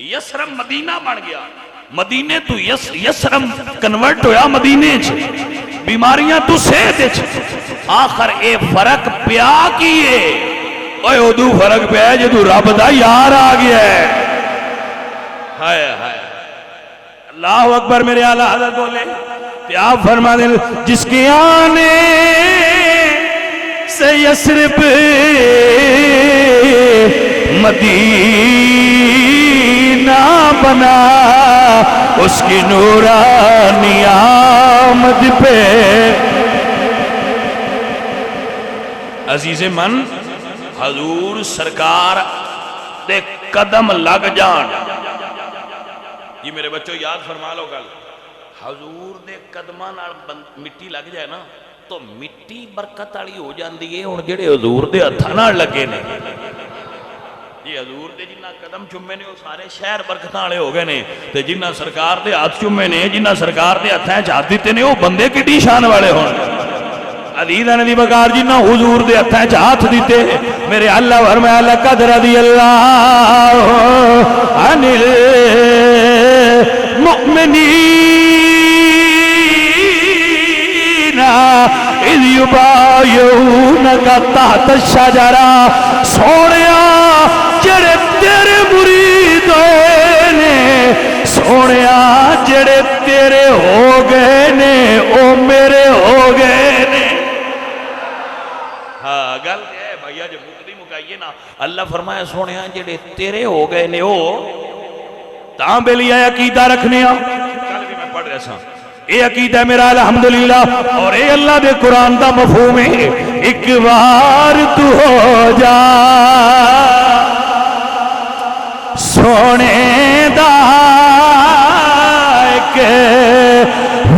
یسرم مدینہ بن گیا، مدینے تو یسرم کنورٹ ہویا مدینے چ، بیماریاں تو صحت چ، آخر اے فرق پیا کیے، اوے ادو فرق پیا ہے جدو رب دا یار آ گیا ہے۔ ہائے ہائے اللہ اکبر میرے اعلیٰ حضرت بولے، آپ فرما دیں جس کے آنے سے یسرب مدینہ بنا، اس کی نورانی آمد پہ عزیز من حضور سرکار دے قدم لگ جان۔ یہ میرے بچوں یاد فرما لو گل، حضور دے قدمان مٹی لگ جائے نا تو مٹی برکت آلی ہو جاندی ہے۔ اور جڑے حضور دے ہتھاں لگے نے، یہ حضور دے جنہ قدم چومے نے وہ سارے شہر برکتاں والے ہو گئے نے، تے جنہ سرکار دے ہاتھ چومے نے، جنہ سرکار دے ہتھاں ہاتھ دیتے نے، وہ بندے کڈی شان والے ہون۔ عزیزاں دی بکار جنہ حضور دے ہتھاں ہاتھ دیتے، میرے اللہ فرمایا لقد رضی اللہ عن المؤمنین اذ یبایعونک تحت الشجرہ، سونیا جڑے تیرے مرید ہوئے نے، سونیا جڑے تیرے ہو گئے نے او میرے ہو گئے نے۔ ہاں گل ہے بھائیا جو مقدی مکائیے نا، اللہ فرمایا سونیا جڑے تیرے ہو گئے نے او تاں بے لیا عقیدہ رکھنے آ۔ کل بھی میں پڑھ رہا سا اے عقیدہ میرا الحمدللہ، اور اے اللہ دے قرآن دا مفہوم ہے ایک بار تو ہو جا سونے دا، ایک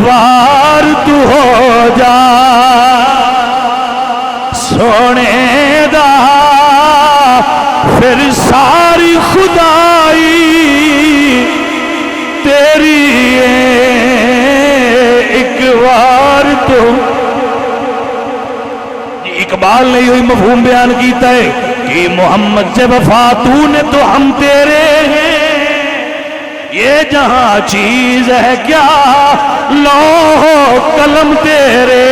بار تو ہو جا سونے دا، پھر ساری خدائی تیری ایک بار تو۔ اقبال نے یہی مفہوم بیان کیتا ہے کہ محمد سے وفا تو نے تو ہم تیرے ہیں، یہ جہاں چیز ہے کیا لوح قلم تیرے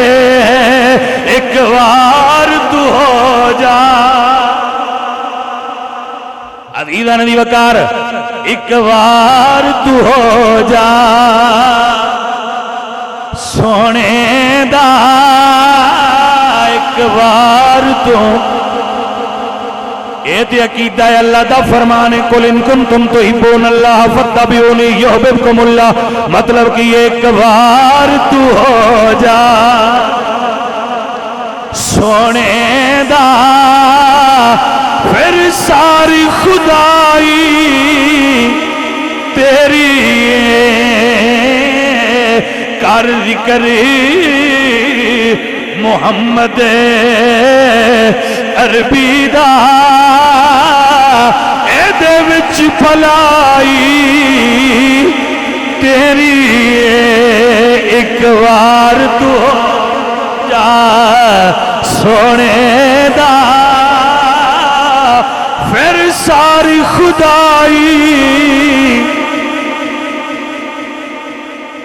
ہیں، ایک بار تو ہو جا۔ عزیزاں دی وقار ایک بار تو ہو جا سونے دا، ایک بار تو۔ اے تے عقیدہ ہے اللہ دا فرمانے قل ان کنتم تحبون اللہ فاتبعونی یحببکم اللہ، مطلب کہ ایک بار تو ہو جا سونے دا، پھر ساری خدائی تیری کر ذکر محمد عربی دا، اے دے وچ بھلائی تیری ایک بار تو جا سونے دا، پھر ساری خدائی